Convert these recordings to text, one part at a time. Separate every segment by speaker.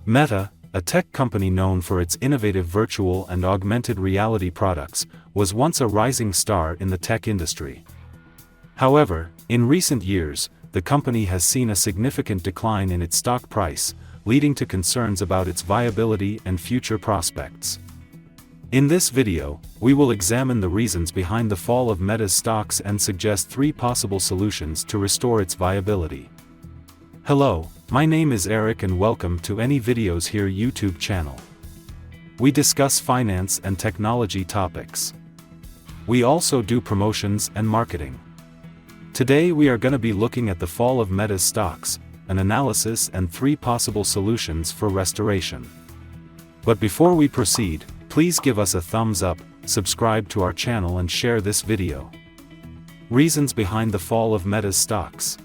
Speaker 1: Meta, a tech company known for its innovative virtual and augmented reality products, was once a rising star in the tech industry. However, in recent years, the company has seen a significant decline in its stock price, leading to concerns about its viability and future prospects. In this video, we will examine the reasons behind the fall of Meta's stocks and suggest 3 possible solutions to restore its viability. Hello, my name is Eric and welcome to Any Videos Here YouTube channel. We discuss finance and technology topics. We also do promotions and marketing. Today we are going to be looking at the fall of Meta's stocks, an analysis and 3 possible solutions for restoration. But before we proceed, please give us a thumbs up, subscribe to our channel and share this video. Reasons behind the fall of Meta's stocks.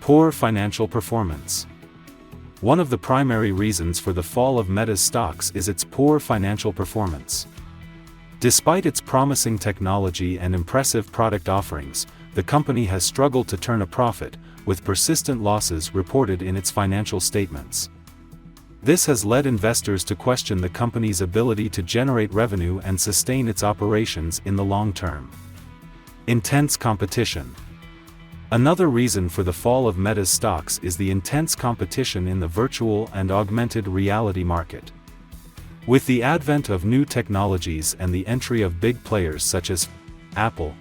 Speaker 1: Poor financial performance. One of the primary reasons for the fall of Meta's stocks is its poor financial performance. Despite its promising technology and impressive product offerings, the company has struggled to turn a profit, with persistent losses reported in its financial statements. This has led investors to question the company's ability to generate revenue and sustain its operations in the long term. Intense competition. Another reason for the fall of Meta's stocks is the intense competition in the virtual and augmented reality market. With the advent of new technologies and the entry of big players such as Apple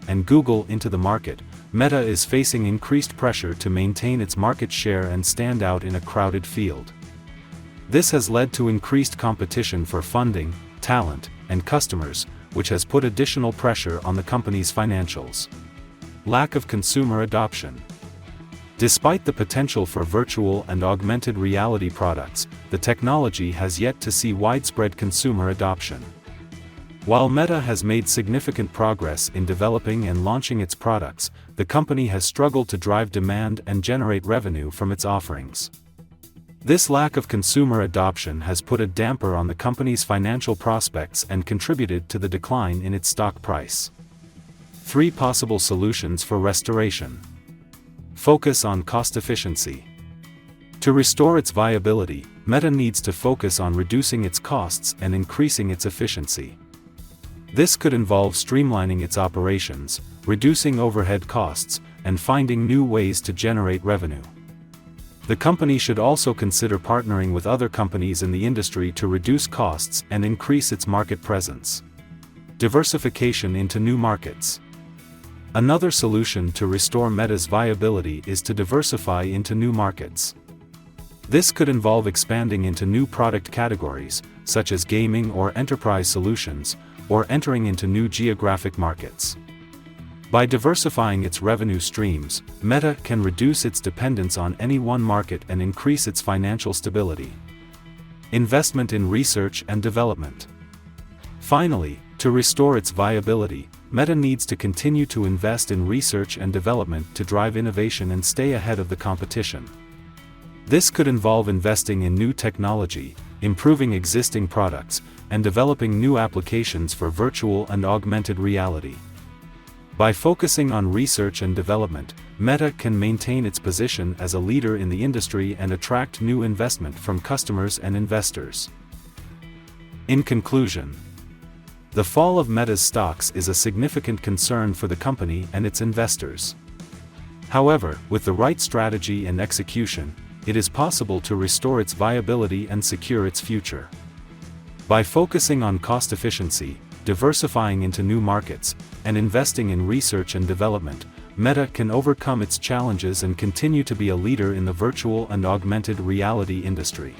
Speaker 1: and Google into the market, Meta is facing increased pressure to maintain its market share and stand out in a crowded field. This has led to increased competition for funding, talent, and customers, which has put additional pressure on the company's financials. Lack of consumer adoption. Despite the potential for virtual and augmented reality products, the technology has yet to see widespread consumer adoption. While Meta has made significant progress in developing and launching its products, the company has struggled to drive demand and generate revenue from its offerings. This lack of consumer adoption has put a damper on the company's financial prospects and contributed to the decline in its stock price. 3 possible solutions for restoration. Focus on cost efficiency. To restore its viability, Meta needs to focus on reducing its costs and increasing its efficiency. This could involve streamlining its operations, reducing overhead costs, and finding new ways to generate revenue. The company should also consider partnering with other companies in the industry to reduce costs and increase its market presence. Diversification into new markets. Another solution to restore Meta's viability is to diversify into new markets. This could involve expanding into new product categories, such as gaming or enterprise solutions, or entering into new geographic markets. By diversifying its revenue streams, Meta can reduce its dependence on any one market and increase its financial stability. Investment in research and development. Finally, to restore its viability, Meta needs to continue to invest in research and development to drive innovation and stay ahead of the competition. This could involve investing in new technology, improving existing products, and developing new applications for virtual and augmented reality. By focusing on research and development, Meta can maintain its position as a leader in the industry and attract new investment from customers and investors. In conclusion, the fall of Meta's stocks is a significant concern for the company and its investors. However, with the right strategy and execution, it is possible to restore its viability and secure its future. By focusing on cost efficiency, diversifying into new markets, and investing in research and development, Meta can overcome its challenges and continue to be a leader in the virtual and augmented reality industry.